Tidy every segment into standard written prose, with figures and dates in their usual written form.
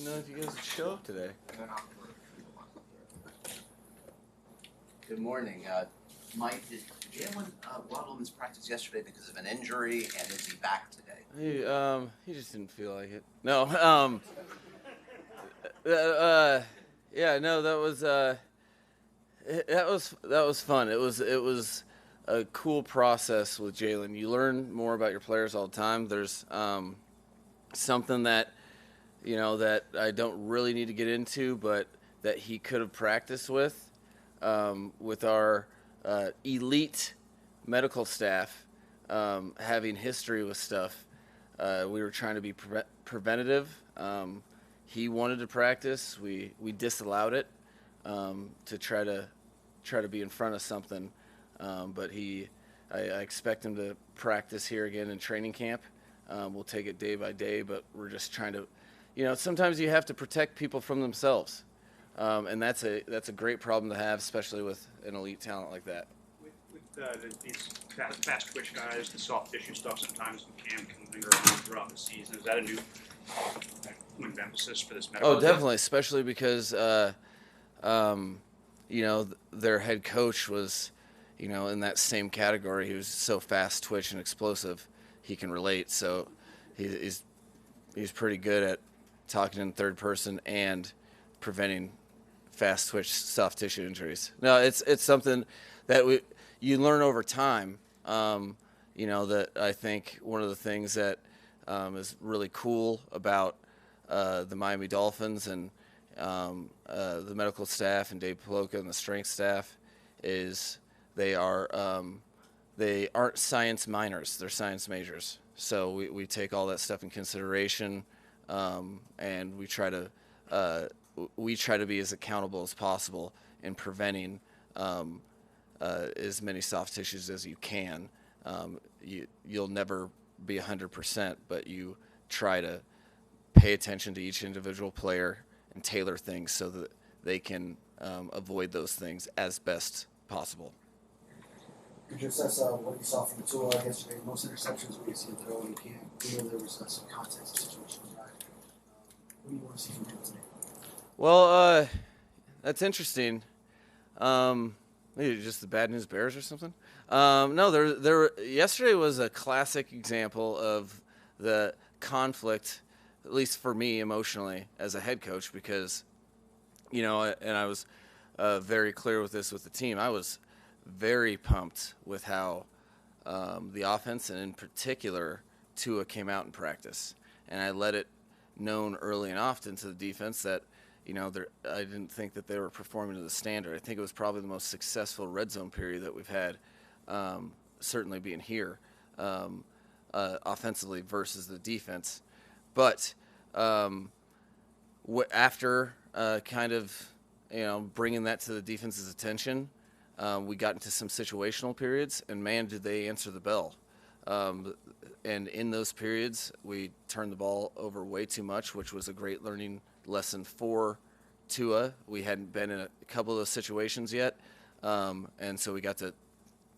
didn't know if you guys would show up today. Good morning. Mike, did Jalen Waddle miss practice yesterday because of an injury, and is he back today? He just didn't feel like it. No, yeah, no, that was fun. It was a cool process with Jalen. You learn more about your players all the time. There's something that that I don't really need to get into, but that he could have practiced with our elite medical staff having history with stuff. We were trying to be preventative. He wanted to practice. We disallowed it to try to be in front of something. But I expect him to practice here again in training camp. We'll take it day by day, but we're just trying to, sometimes you have to protect people from themselves. And that's a great problem to have, especially with an elite talent like that. With these fast twitch guys, the soft tissue stuff sometimes in camp can linger on throughout the season. Is that a new point of emphasis for this medical? Oh, definitely, especially because their head coach was, in that same category. He was so fast twitch and explosive, he can relate. So he's pretty good at talking in third person and preventing fast twitch soft tissue injuries. No, it's something that you learn over time. That I think one of the things that is really cool about the Miami Dolphins and the medical staff and Dave Paloka and the strength staff is they aren't science minors, they're science majors. So we take all that stuff in consideration, and we try to be as accountable as possible in preventing as many soft tissues as you can. You'll never be 100%, but you try to pay attention to each individual player and tailor things so that they can avoid those things as best possible. Could you assess what you saw from Tua yesterday? Most interceptions where you see him throw in camp. We know there was some context situation with that. What do you want to see from him today? Well, that's interesting. Maybe just the Bad News Bears or something. No, there. Yesterday was a classic example of the conflict, at least for me emotionally as a head coach, because, and I was very clear with this with the team. I was very pumped with how the offense and in particular Tua came out in practice, and I let it known early and often to the defense that I didn't think that they were performing to the standard. I think it was probably the most successful red zone period that we've had, certainly being here, offensively versus the defense. But after bringing that to the defense's attention, we got into some situational periods, and man, did they answer the bell. And in those periods, we turned the ball over way too much, which was a great learning lesson for Tua. We hadn't been in a couple of those situations yet, and so we got to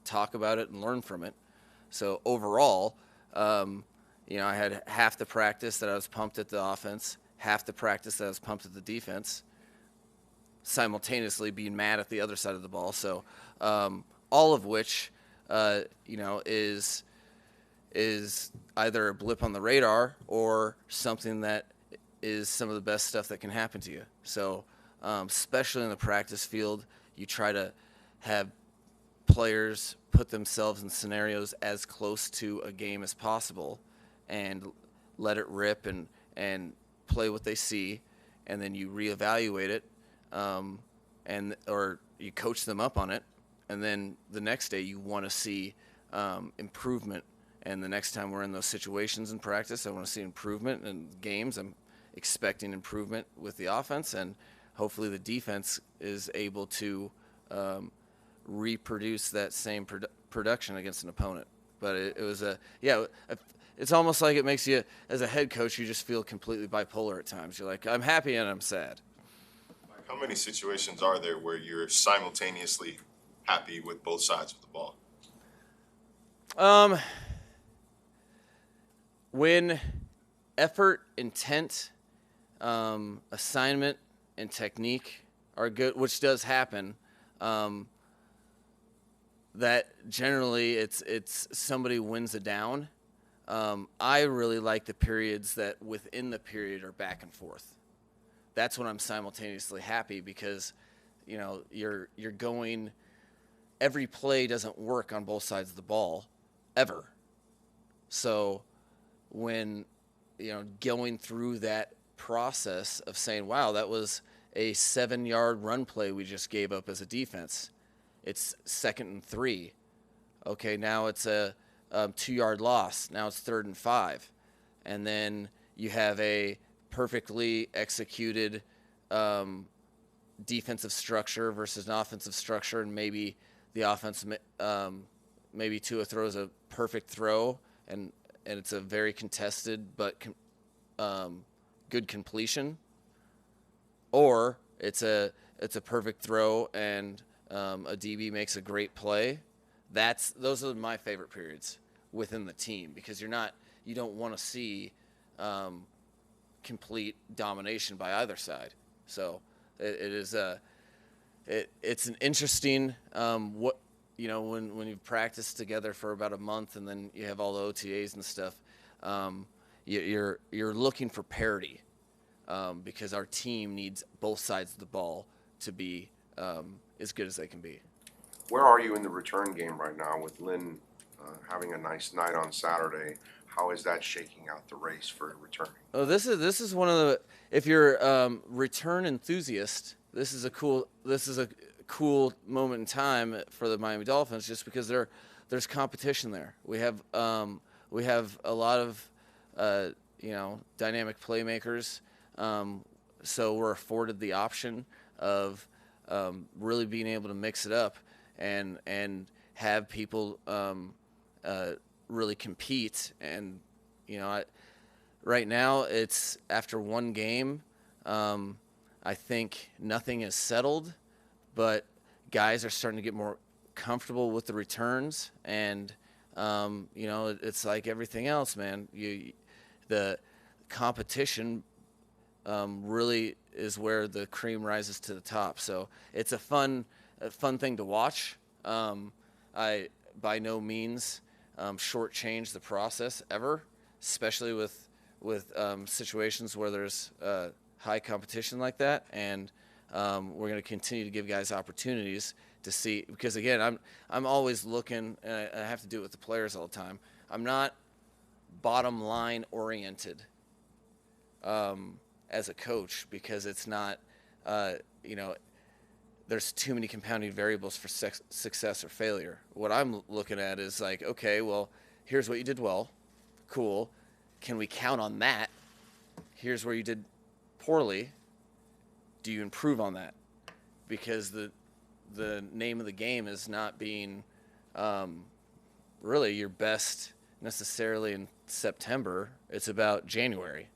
talk about it and learn from it. So overall, I had half the practice that I was pumped at the offense, half the practice that I was pumped at the defense, simultaneously being mad at the other side of the ball. So all of which, is either a blip on the radar or something that is some of the best stuff that can happen to you. So especially in the practice field, you try to have players put themselves in scenarios as close to a game as possible and let it rip and play what they see, and then you reevaluate it, or you coach them up on it, and then the next day you want to see improvement. And the next time we're in those situations in practice, I want to see improvement. In games, I'm expecting improvement with the offense, and hopefully the defense is able to reproduce that same production against an opponent. But it was it's almost like it makes you, as a head coach, you just feel completely bipolar at times. You're like, I'm happy and I'm sad. How many situations are there where you're simultaneously happy with both sides of the ball? When effort, intent, assignment and technique are good, which does happen. That generally it's somebody wins a down. I really like the periods that within the period are back and forth. That's when I'm simultaneously happy because, you're going. Every play doesn't work on both sides of the ball, ever. So, when going through that process of saying, "Wow, that was a 7-yard run play we just gave up as a defense." It's 2nd and 3. Okay, now it's a 2-yard loss. Now it's 3rd and 5, and then you have a perfectly executed defensive structure versus an offensive structure, and maybe the offense, maybe Tua throws a perfect throw, and it's a very contested but good completion, or it's a perfect throw and a DB makes a great play. Those are my favorite periods within the team because you don't want to see complete domination by either side. So it's an interesting when you've practiced together for about a month and then you have all the OTAs and stuff. You're looking for parity because our team needs both sides of the ball to be as good as they can be. Where are you in the return game right now with Lynn having a nice night on Saturday? How is that shaking out the race for returning? Oh, this is one of the. If you're a return enthusiast, this is a cool moment in time for the Miami Dolphins, just because there's competition there. We have a lot of dynamic playmakers, so we're afforded the option of really being able to mix it up and have people really compete. And right now it's after one game. I think nothing is settled, but guys are starting to get more comfortable with the returns, and it's like everything else, man. The competition really is where the cream rises to the top. So it's a fun thing to watch. I by no means shortchange the process ever, especially with situations where there's high competition like that. And we're going to continue to give guys opportunities to see, because again, I'm always looking, and I have to do it with the players all the time. I'm not bottom line oriented as a coach, because it's not, there's too many compounding variables for success or failure. What I'm looking at is like, okay, well, here's what you did well. Cool. Can we count on that? Here's where you did poorly. Do you improve on that? Because the name of the game is not being really your best necessarily in September. It's about January.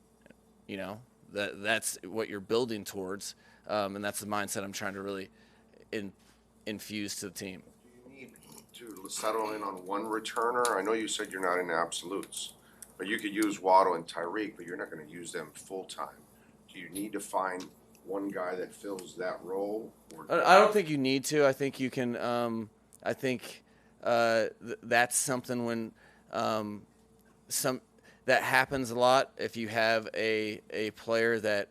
That's what you're building towards, and that's the mindset I'm trying to really infuse to the team. Do you need to settle in on one returner? I know you said you're not in absolutes, but you could use Waddle and Tyreek, but you're not going to use them full time. Do you need to find one guy that fills that role? I don't think you need to. I think you can. I think that's something when that happens a lot. If you have a player that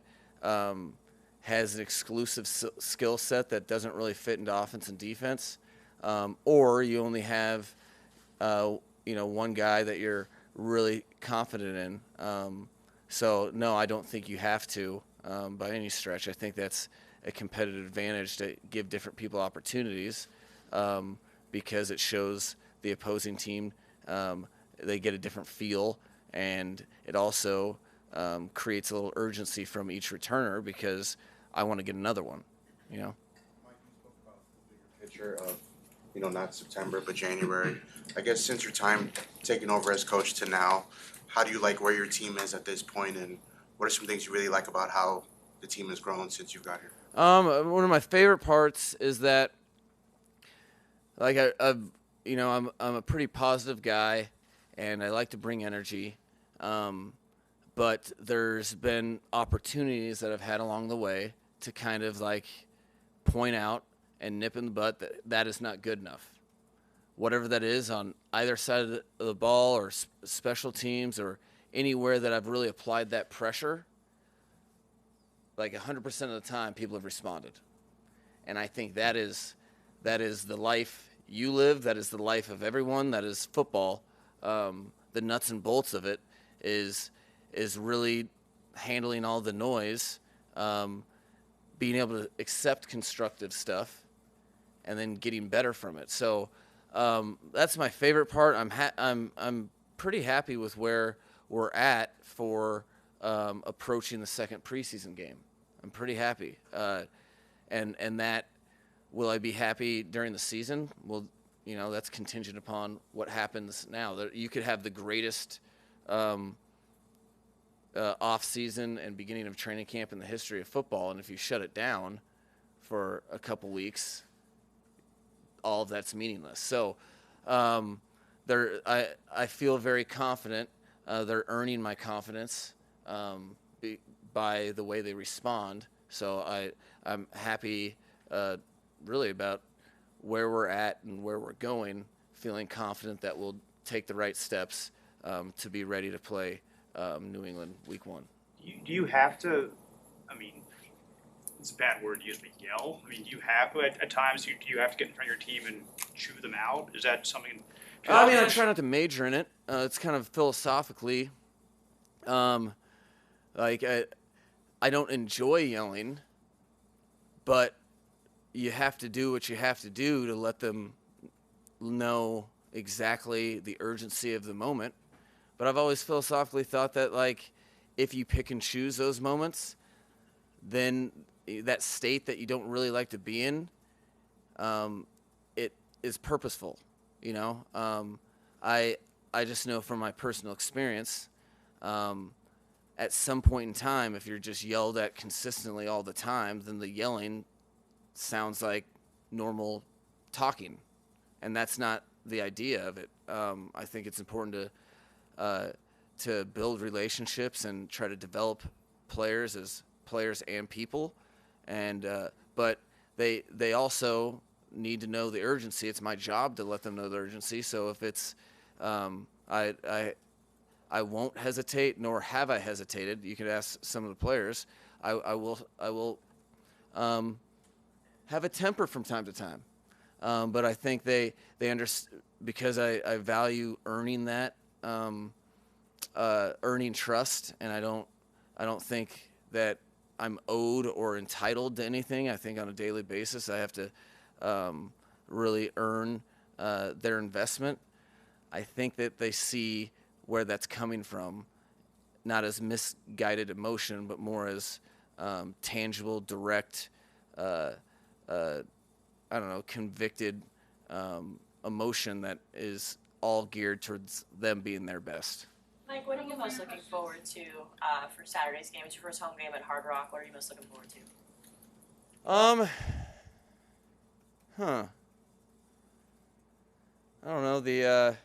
has an exclusive skill set that doesn't really fit into offense and defense, or you only have one guy that you're really confident in. So no, I don't think you have to by any stretch. I think that's a competitive advantage to give different people opportunities, because it shows the opposing team they get a different feel, and it also creates a little urgency from each returner, because I want to get another one. Mike, you spoke about the bigger picture of, not September, but January. I guess since your time taking over as coach to now, how do you like where your team is at this point, and what are some things you really like about how the team has grown since you got here? One of my favorite parts is that, like, I'm a pretty positive guy, and I like to bring energy. But but there's been opportunities that I've had along the way to kind of like point out and nip in the butt that that is not good enough. Whatever that is on either side of the ball or special teams or anywhere that I've really applied that pressure, like 100% of the time people have responded. And I think that is the life you live, that is the life of everyone, that is football. The nuts and bolts of it is really handling all the noise, being able to accept constructive stuff, and then getting better from it. So that's my favorite part. I'm pretty happy with where we're at for approaching the second preseason game. I'm pretty happy, and that will I be happy during the season? Well, you know, that's contingent upon what happens now. You could have the greatest off season and beginning of training camp in the history of football, and if you shut it down for a couple weeks, all of that's meaningless. So I feel very confident. They're earning my confidence by the way they respond. So I'm happy really about where we're at and where we're going, feeling confident that we'll take the right steps to be ready to play New England week 1. Do you have to, I mean, it's a bad word to use, but yell? I mean, do you have, at times, do you have to get in front of your team and chew them out? Is that something? I mean, I try not to major in it. It's kind of philosophically. Like, I don't enjoy yelling, but you have to do what you have to do to let them know exactly the urgency of the moment. But I've always philosophically thought that, like, if you pick and choose those moments, then that state that you don't really like to be in, it is purposeful, you know? I just know from my personal experience, at some point in time, if you're just yelled at consistently all the time, then the yelling sounds like normal talking, and that's not the idea of it. I think it's important to build relationships and try to develop players as players and people, and but they also need to know the urgency. It's my job to let them know the urgency. So if it's I won't hesitate, nor have I hesitated. You could ask some of the players. I will have a temper from time to time, but I think they understand, because I value earning that, earning trust, and I don't think that I'm owed or entitled to anything. I think on a daily basis I have to really earn their investment. I think that they see where that's coming from, not as misguided emotion, but more as tangible, direct, convicted emotion that is all geared towards them being their best. Mike, what are you most looking forward to for Saturday's game? It's your first home game at Hard Rock. What are you most looking forward to? I don't know, the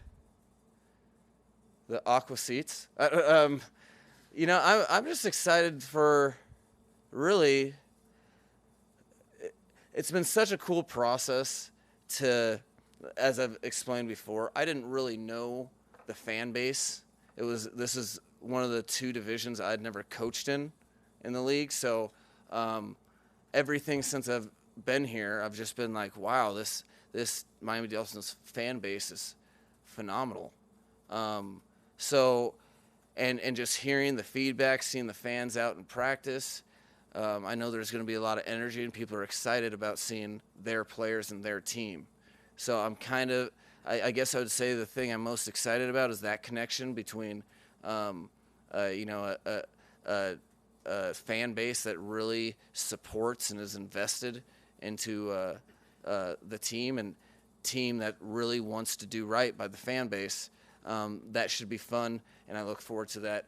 aqua seats. You know, I'm just excited for, really, it's been such a cool process to, as I've explained before, I didn't really know the fan base. This is one of the 2 divisions I'd never coached in the league. So everything since I've been here, I've just been like, wow, this Miami Dolphins fan base is phenomenal. So, and just hearing the feedback, seeing the fans out in practice, I know there's going to be a lot of energy, and people are excited about seeing their players and their team. So I'm kind of, I guess I would say the thing I'm most excited about is that connection between, a fan base that really supports and is invested into the team, and team that really wants to do right by the fan base. That should be fun, and I look forward to that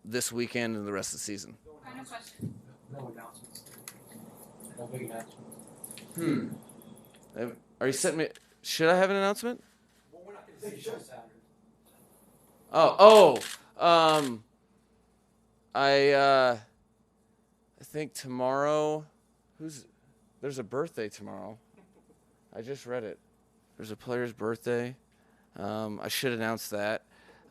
this weekend and the rest of the season. Final question. No announcements. No big announcement. Are you setting me? Should I have an announcement? Well, we're not going to say show Saturday. I think tomorrow, there's a birthday tomorrow. I just read it. There's a player's birthday. I should announce that.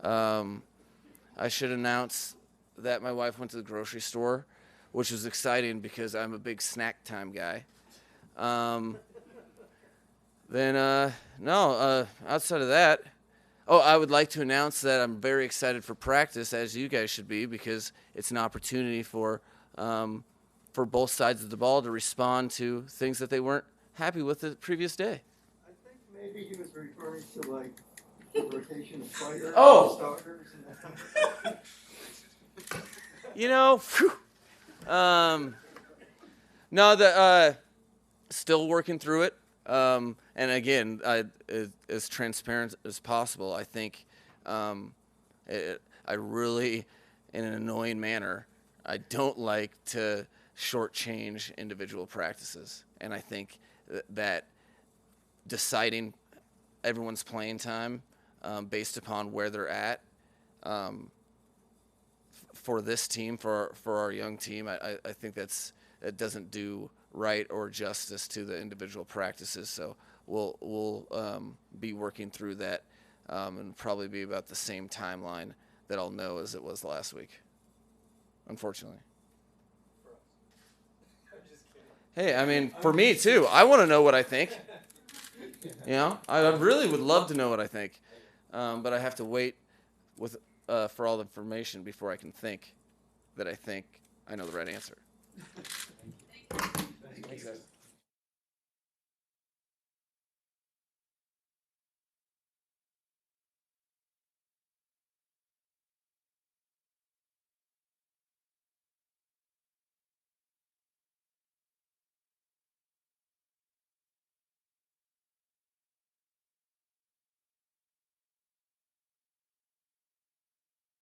I should announce that my wife went to the grocery store, which was exciting because I'm a big snack time guy. Outside of that, I would like to announce that I'm very excited for practice, as you guys should be, because it's an opportunity for both sides of the ball to respond to things that they weren't happy with the previous day. I think maybe he was referring to like the rotation of players, Oh! starters, and Still working through it. And again, as transparent as possible. I think I really, in an annoying manner, I don't like to shortchange individual practices. And I think that deciding everyone's playing time based upon where they're at for this team, for our young team, I think that doesn't do right or justice to the individual practices. So we'll be working through that and probably be about the same timeline that I'll know as it was last week, unfortunately. Hey, I mean, for me too, I want to know what I think. I really would love to know what I think, but I have to wait for all the information before I can think that I think I know the right answer. Thanks, guys.